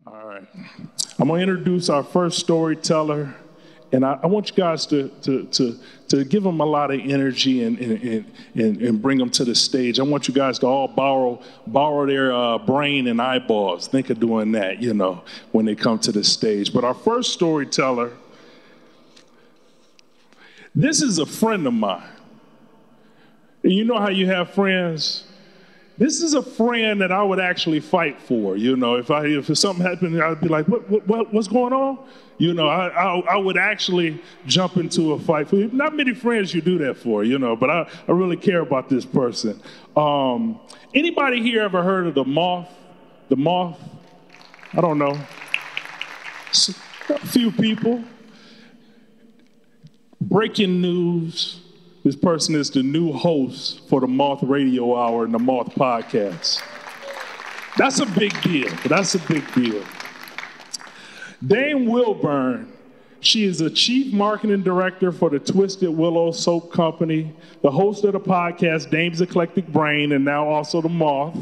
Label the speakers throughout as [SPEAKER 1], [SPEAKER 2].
[SPEAKER 1] All right. I'm going to introduce our first storyteller, and I want you guys to give them a lot of energy and bring them to the stage. I want you guys to all borrow their brain and eyeballs. Think of doing that, when they come to the stage. But our first storyteller, this is a friend of mine. And you know how you have friends? This is a friend that I would actually fight for. If something happened, I'd be like, what's going on? I would actually jump into a fight for you. Not many friends you do that for, but I really care about this person. Anybody here ever heard of the Moth? The Moth? I don't know. A few people. Breaking news. This person is the new host for the Moth Radio Hour and the Moth Podcast. That's a big deal. Dame Wilburn, she is a chief marketing director for the Twisted Willow Soap Company, the host of the podcast Dame's Eclectic Brain, and now also the Moth.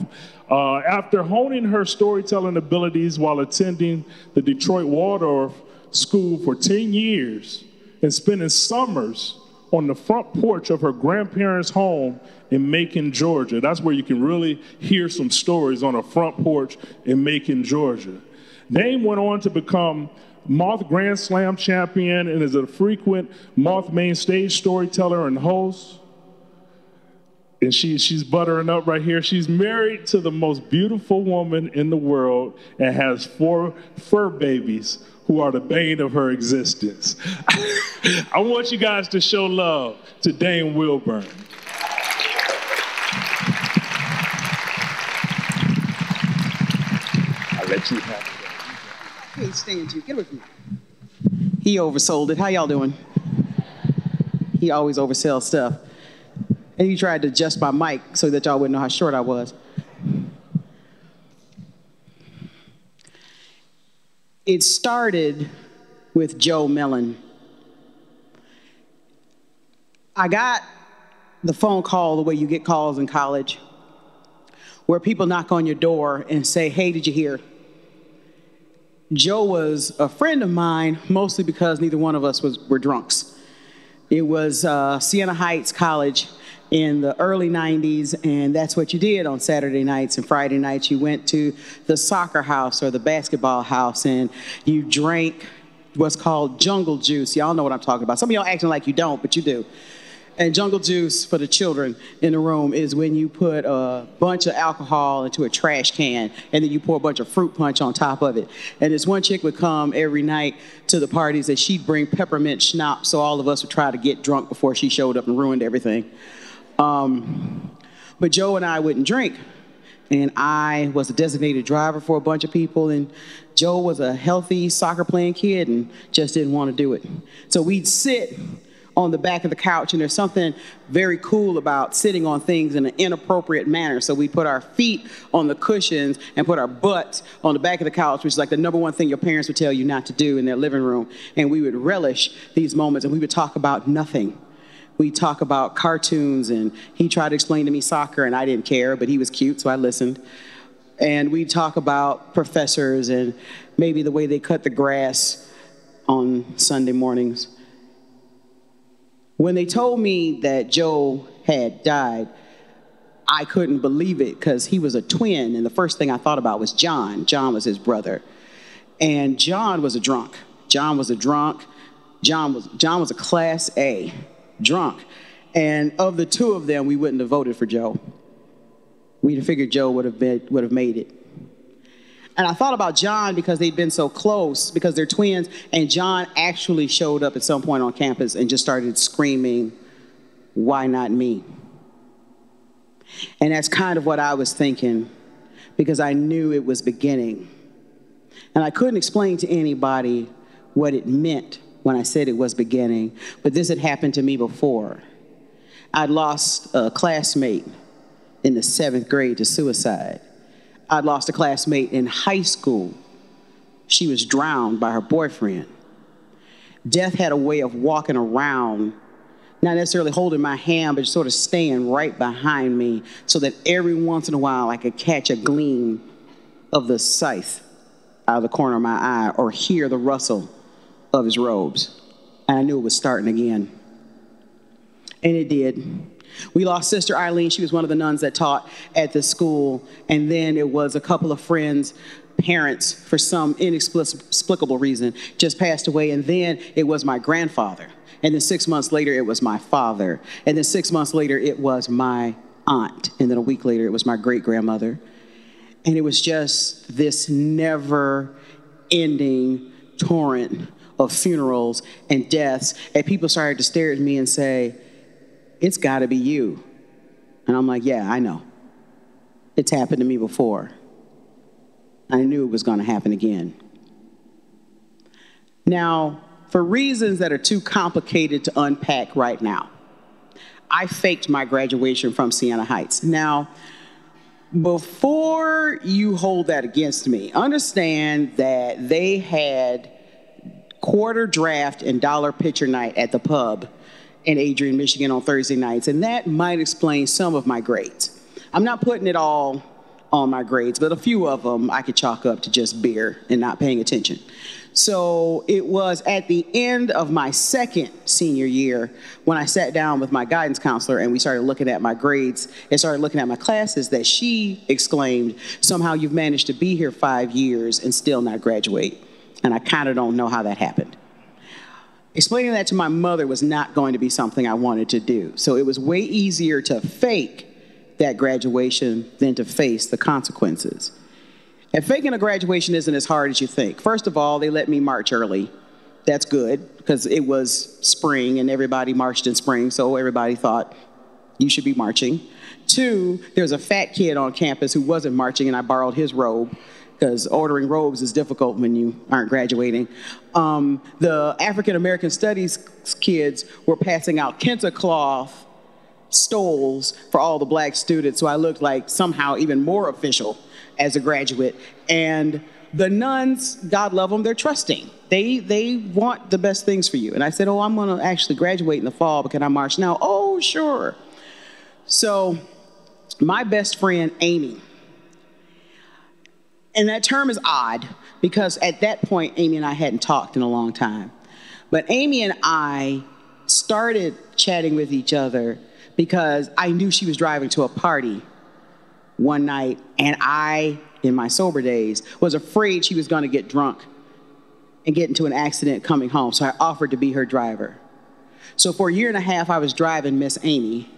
[SPEAKER 1] After honing her storytelling abilities while attending the Detroit Waldorf School for 10 years and spending summers on the front porch of her grandparents' home in Macon, Georgia. That's where you can really hear some stories, on a front porch in Macon, Georgia. Dame went on to become Moth Grand Slam champion and is a frequent Moth main stage storyteller and host. And she's buttering up right here. She's married to the most beautiful woman in the world and has 4 fur babies who are the bane of her existence. I want you guys to show love to Dame Wilburn. I'll let you have it.
[SPEAKER 2] I can't stand you. Get away from me. He oversold it. How y'all doing? He always oversells stuff. And he tried to adjust my mic so that y'all wouldn't know how short I was. It started with Joe Mellon. I got the phone call the way you get calls in college, where people knock on your door and say, hey, did you hear? Joe was a friend of mine, mostly because neither one of us were drunks. It was Siena Heights College in the early 90s, and that's what you did on Saturday nights and Friday nights. You went to the soccer house or the basketball house, and you drank what's called jungle juice. Y'all know what I'm talking about. Some of y'all acting like you don't, but you do. And jungle juice, for the children in the room, is when you put a bunch of alcohol into a trash can, and then you pour a bunch of fruit punch on top of it. And this one chick would come every night to the parties, and she'd bring peppermint schnapps, so all of us would try to get drunk before she showed up and ruined everything. But Joe and I wouldn't drink, and I was a designated driver for a bunch of people, and Joe was a healthy soccer-playing kid and just didn't want to do it. So we'd sit on the back of the couch, and there's something very cool about sitting on things in an inappropriate manner. So we put our feet on the cushions and put our butts on the back of the couch, which is like the number one thing your parents would tell you not to do in their living room. And we would relish these moments, and we would talk about nothing. We talk about cartoons, and he tried to explain to me soccer, and I didn't care, but he was cute, so I listened. And we talk about professors and maybe the way they cut the grass on Sunday mornings. When they told me that Joe had died, I couldn't believe it because he was a twin, and the first thing I thought about was John. John was his brother. And John was a drunk. John was a drunk. John was a Class A drunk. And of the two of them, we wouldn't have voted for Joe. We'd have figured Joe would have made it. And I thought about John because they'd been so close, because they're twins, and John actually showed up at some point on campus and just started screaming, "Why not me?" And that's kind of what I was thinking, because I knew it was beginning. And I couldn't explain to anybody what it meant when I said it was beginning, but this had happened to me before. I'd lost a classmate in the 7th grade to suicide. I'd lost a classmate in high school. She was drowned by her boyfriend. Death had a way of walking around, not necessarily holding my hand, but sort of staying right behind me so that every once in a while I could catch a gleam of the scythe out of the corner of my eye or hear the rustle of his robes. And I knew it was starting again. And it did. We lost Sister Eileen. She was one of the nuns that taught at the school. And then it was a couple of friends' parents, for some inexplicable reason, just passed away. And then it was my grandfather. And then 6 months later, it was my father. And then 6 months later, it was my aunt. And then a week later, it was my great-grandmother. And it was just this never-ending torrent of funerals and deaths. And people started to stare at me and say, "It's got to be you." And I'm like, "Yeah, I know. It's happened to me before. I knew it was going to happen again." Now, for reasons that are too complicated to unpack right now, I faked my graduation from Siena Heights. Now, before you hold that against me, understand that they had quarter draft and dollar pitcher night at the pub in Adrian, Michigan on Thursday nights, and that might explain some of my grades. I'm not putting it all on my grades, but a few of them I could chalk up to just beer and not paying attention. So it was at the end of my second senior year when I sat down with my guidance counselor and we started looking at my grades and started looking at my classes that she exclaimed, "Somehow you've managed to be here 5 years and still not graduate." And I kind of don't know how that happened. Explaining that to my mother was not going to be something I wanted to do. So it was way easier to fake that graduation than to face the consequences. And faking a graduation isn't as hard as you think. First of all, they let me march early. That's good, because it was spring and everybody marched in spring, so everybody thought you should be marching. 2, there's a fat kid on campus who wasn't marching, and I borrowed his robe, because ordering robes is difficult when you aren't graduating. The African American Studies kids were passing out kente cloth stoles for all the black students, so I looked like somehow even more official as a graduate. And the nuns, God love them, they're trusting. They want the best things for you. And I said, "Oh, I'm going to actually graduate in the fall, but can I march now?" "Oh, sure." So my best friend, Amy, and that term is odd because at that point, Amy and I hadn't talked in a long time. But Amy and I started chatting with each other because I knew she was driving to a party one night, and I, in my sober days, was afraid she was going to get drunk and get into an accident coming home, so I offered to be her driver. So for a year and a half, I was driving Miss Amy,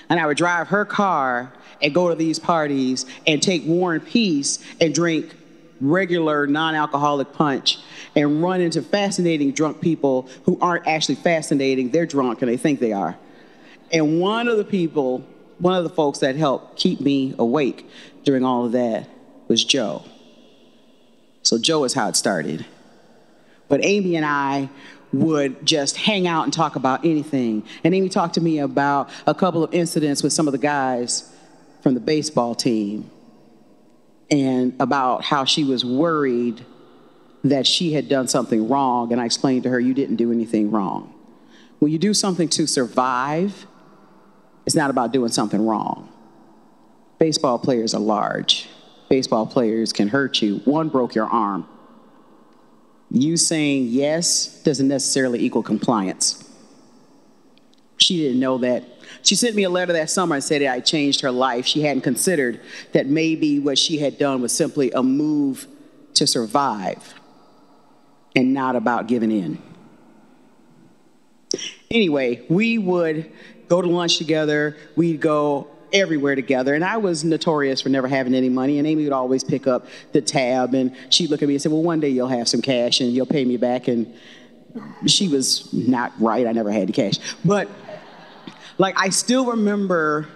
[SPEAKER 2] and I would drive her car and go to these parties and take War and Peace and drink regular non-alcoholic punch and run into fascinating drunk people who aren't actually fascinating. They're drunk and they think they are. And one of the folks that helped keep me awake during all of that was Joe. So Joe is how it started. But Amy and I would just hang out and talk about anything. And Amy talked to me about a couple of incidents with some of the guys from the baseball team and about how she was worried that she had done something wrong. And I explained to her, "You didn't do anything wrong. When you do something to survive, it's not about doing something wrong. Baseball players are large. Baseball players can hurt you. One broke your arm. You saying yes doesn't necessarily equal compliance." She didn't know that. She sent me a letter that summer and said that I changed her life. She hadn't considered that maybe what she had done was simply a move to survive and not about giving in. Anyway, we would go to lunch together. We'd go everywhere together. And I was notorious for never having any money. And Amy would always pick up the tab. And she'd look at me and say, "Well, one day you'll have some cash and you'll pay me back." And she was not right. I never had the cash. But like, I still remember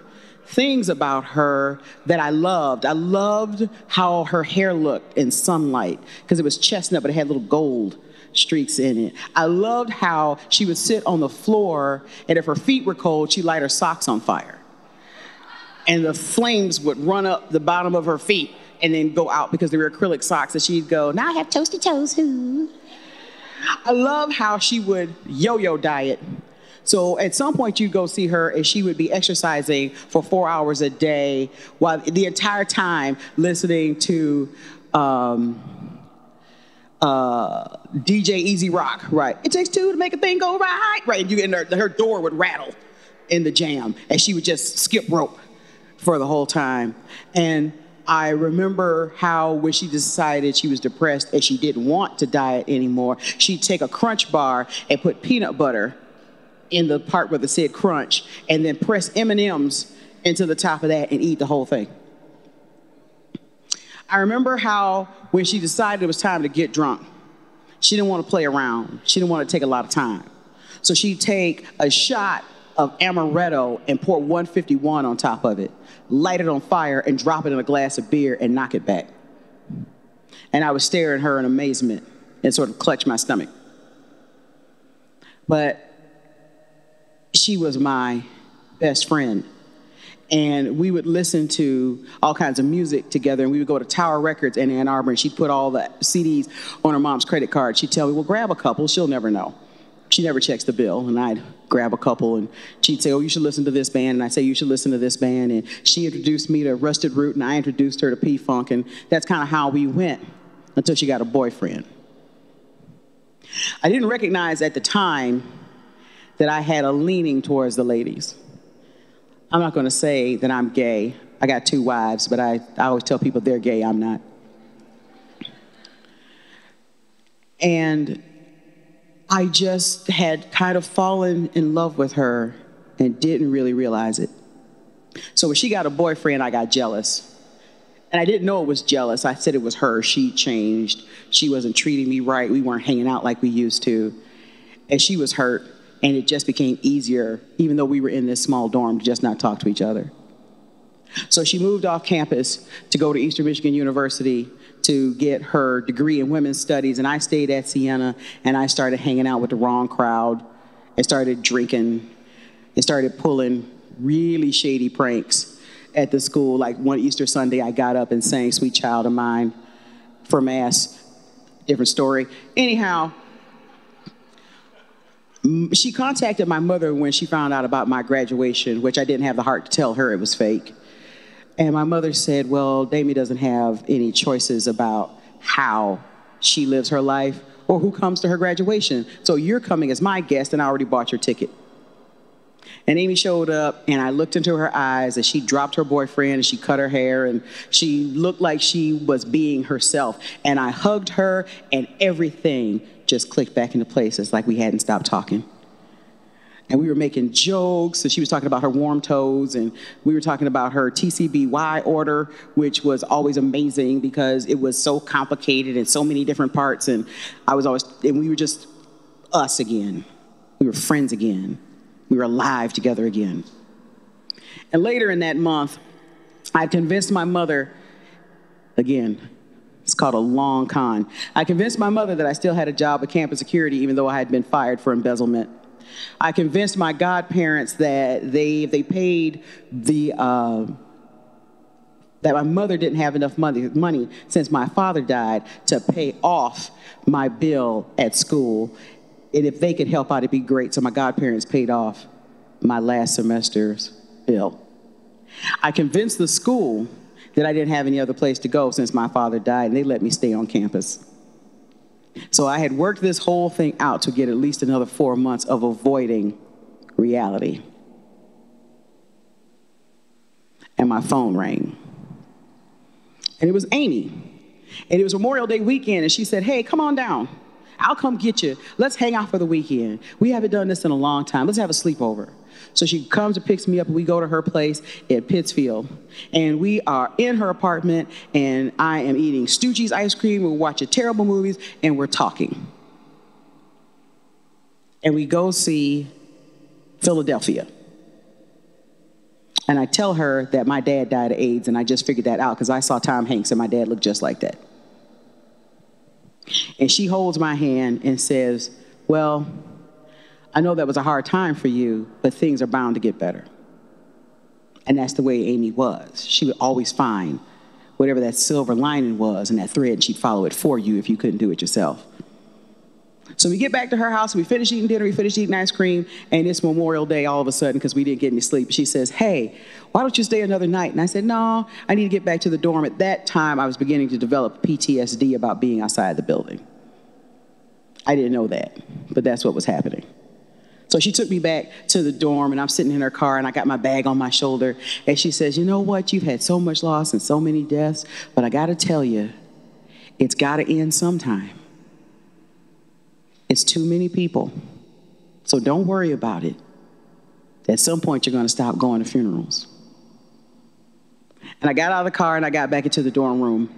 [SPEAKER 2] things about her that I loved. I loved how her hair looked in sunlight because it was chestnut, but it had little gold streaks in it. I loved how she would sit on the floor, and if her feet were cold, she'd light her socks on fire. And the flames would run up the bottom of her feet and then go out because they were acrylic socks. And she'd go, "Now I have toasty toes." I love how she would yo-yo diet. So at some point you'd go see her and she would be exercising for 4 hours a day while the entire time listening to DJ Easy Rock, right? It takes two to make a thing go right, right? And her door would rattle in the jam, and she would just skip rope for the whole time. And I remember how when she decided she was depressed and she didn't want to diet anymore, she'd take a Crunch bar and put peanut butter in the part where it said Crunch, and then press M&Ms into the top of that and eat the whole thing. I remember how when she decided it was time to get drunk, she didn't want to play around. She didn't want to take a lot of time. So she'd take a shot of amaretto and pour 151 on top of it, light it on fire, and drop it in a glass of beer and knock it back. And I would stare at her in amazement and sort of clutch my stomach. But she was my best friend. And we would listen to all kinds of music together, and we would go to Tower Records in Ann Arbor, and she'd put all the CDs on her mom's credit card. She'd tell me, well, grab a couple, she'll never know. She never checks the bill, and I'd grab a couple, and she'd say, oh, you should listen to this band, and I'd say, you should listen to this band, and she introduced me to Rusted Root, and I introduced her to P-Funk, and that's kind of how we went until she got a boyfriend. I didn't recognize at the time that I had a leaning towards the ladies. I'm not going to say that I'm gay. I got 2 wives, but I always tell people they're gay, I'm not. And I just had kind of fallen in love with her and didn't really realize it. So when she got a boyfriend, I got jealous. And I didn't know it was jealous. I said it was her. She changed. She wasn't treating me right. We weren't hanging out like we used to. And she was hurt. And it just became easier, even though we were in this small dorm, to just not talk to each other. So she moved off campus to go to Eastern Michigan University to get her degree in women's studies, and I stayed at Siena, and I started hanging out with the wrong crowd, and started drinking, and started pulling really shady pranks at the school. Like one Easter Sunday, I got up and sang Sweet Child of Mine for Mass. Different story. Anyhow, she contacted my mother when she found out about my graduation, which I didn't have the heart to tell her it was fake. And my mother said, well, Damie doesn't have any choices about how she lives her life or who comes to her graduation. So you're coming as my guest, and I already bought your ticket. And Amy showed up, and I looked into her eyes, and she dropped her boyfriend, and she cut her hair, and she looked like she was being herself. And I hugged her, and everything just clicked back into place. It's like we hadn't stopped talking. And we were making jokes, and she was talking about her warm toes, and we were talking about her TCBY order, which was always amazing because it was so complicated and so many different parts, and we were just us again. We were friends again. We were alive together again. And later in that month, I convinced my mother, again, it's called a long con. I convinced my mother that I still had a job at campus security, even though I had been fired for embezzlement. I convinced my godparents that they paid that my mother didn't have enough money since my father died to pay off my bill at school. And if they could help out, it'd be great. So my godparents paid off my last semester's bill. I convinced the school that I didn't have any other place to go since my father died, and they let me stay on campus. So I had worked this whole thing out to get at least another 4 months of avoiding reality. And my phone rang. And it was Amy. And it was Memorial Day weekend, and she said, hey, come on down. I'll come get you. Let's hang out for the weekend. We haven't done this in a long time. Let's have a sleepover. So she comes and picks me up, and we go to her place at Pittsfield. And we are in her apartment, and I am eating Stooges ice cream, we're watching terrible movies, and we're talking. And we go see Philadelphia. And I tell her that my dad died of AIDS, and I just figured that out because I saw Tom Hanks, and my dad looked just like that. And she holds my hand and says, well, I know that was a hard time for you, but things are bound to get better. And that's the way Amy was. She would always find whatever that silver lining was and that thread, and she'd follow it for you if you couldn't do it yourself. So we get back to her house, we finish eating dinner, we finish eating ice cream, and it's Memorial Day all of a sudden because we didn't get any sleep. She says, hey, why don't you stay another night? And I said, no, I need to get back to the dorm. At that time, I was beginning to develop PTSD about being outside the building. I didn't know that, but that's what was happening. So she took me back to the dorm, and I'm sitting in her car, and I got my bag on my shoulder, and she says, you know what, you've had so much loss and so many deaths, but I gotta tell you, it's gotta end sometime. It's too many people, so don't worry about it. At some point, you're gonna stop going to funerals. And I got out of the car, and I got back into the dorm room,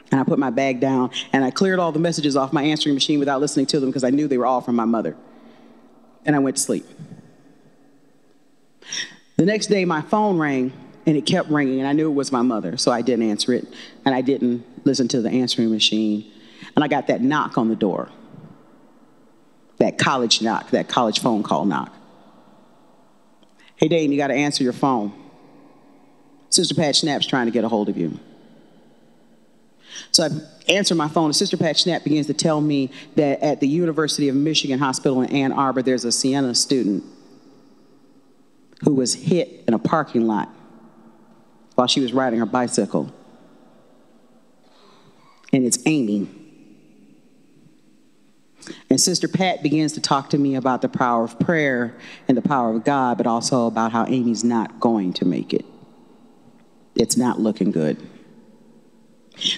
[SPEAKER 2] and I put my bag down, and I cleared all the messages off my answering machine without listening to them because I knew they were all from my mother. And I went to sleep. The next day, my phone rang, and it kept ringing, and I knew it was my mother, so I didn't answer it, and I didn't listen to the answering machine. And I got that knock on the door, that college knock, that college phone call knock. Hey, Dane, you got to answer your phone. Sister Pat Schnapp's trying to get a hold of you. So I answer my phone, and Sister Pat Schnapp begins to tell me that at the University of Michigan Hospital in Ann Arbor, there's a Siena student who was hit in a parking lot while she was riding her bicycle. And it's Amy. And Sister Pat begins to talk to me about the power of prayer and the power of God, but also about how Amy's not going to make it. It's not looking good.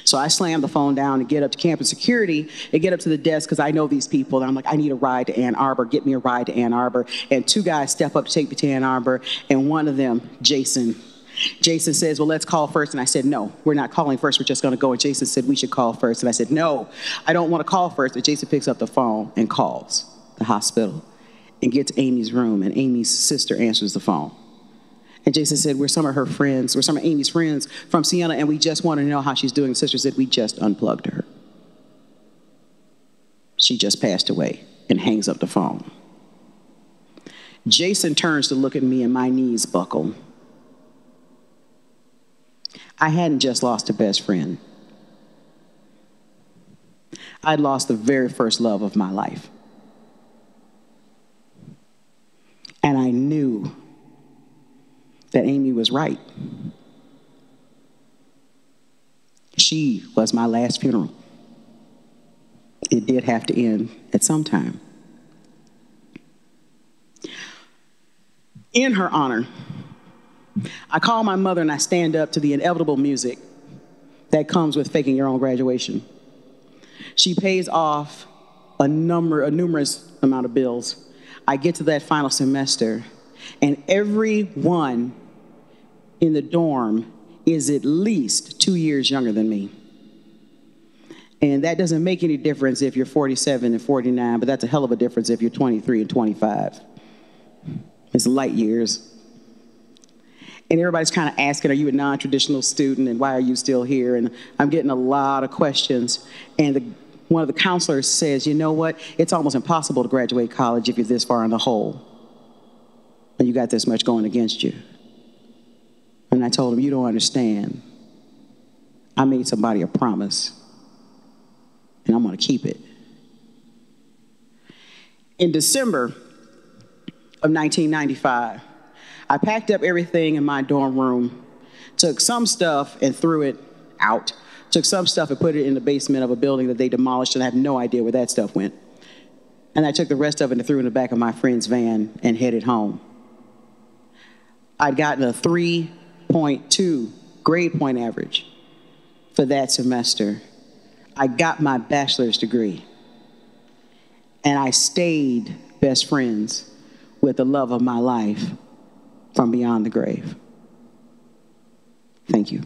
[SPEAKER 2] So I slam the phone down and get up to campus security and get up to the desk because I know these people. And I'm like, I need a ride to Ann Arbor. Get me a ride to Ann Arbor. And two guys step up to take me to Ann Arbor. And one of them, Jason says, well, let's call first. And I said, no, we're not calling first. We're just going to go. And Jason said, we should call first. And I said, no, I don't want to call first. And Jason picks up the phone and calls the hospital and gets Amy's room. And Amy's sister answers the phone. And Jason said, we're some of her friends, we're some of Amy's friends from Siena, and we just want to know how she's doing. The sister said, we just unplugged her. She just passed away, and hangs up the phone. Jason turns to look at me, and my knees buckle. I hadn't just lost a best friend. I'd lost the very first love of my life. And I knew that Amy was right. She was my last funeral. It did have to end at some time. In her honor, I call my mother and I stand up to the inevitable music that comes with faking your own graduation. She pays off a numerous amount of bills. I get to that final semester, and everyone in the dorm is at least 2 years younger than me. And that doesn't make any difference if you're 47 and 49, but that's a hell of a difference if you're 23 and 25. It's light years. And everybody's kind of asking, are you a non-traditional student, and why are you still here? And I'm getting a lot of questions. And one of the counselors says, you know what? It's almost impossible to graduate college if you're this far in the hole and you got this much going against you. And I told him, you don't understand. I made somebody a promise, and I'm going to keep it. In December of 1995, I packed up everything in my dorm room, took some stuff and threw it out, took some stuff and put it in the basement of a building that they demolished, and I have no idea where that stuff went. And I took the rest of it and threw it in the back of my friend's van and headed home. I'd gotten a 3.2 grade point average for that semester. I got my bachelor's degree, and I stayed best friends with the love of my life from beyond the grave. Thank you.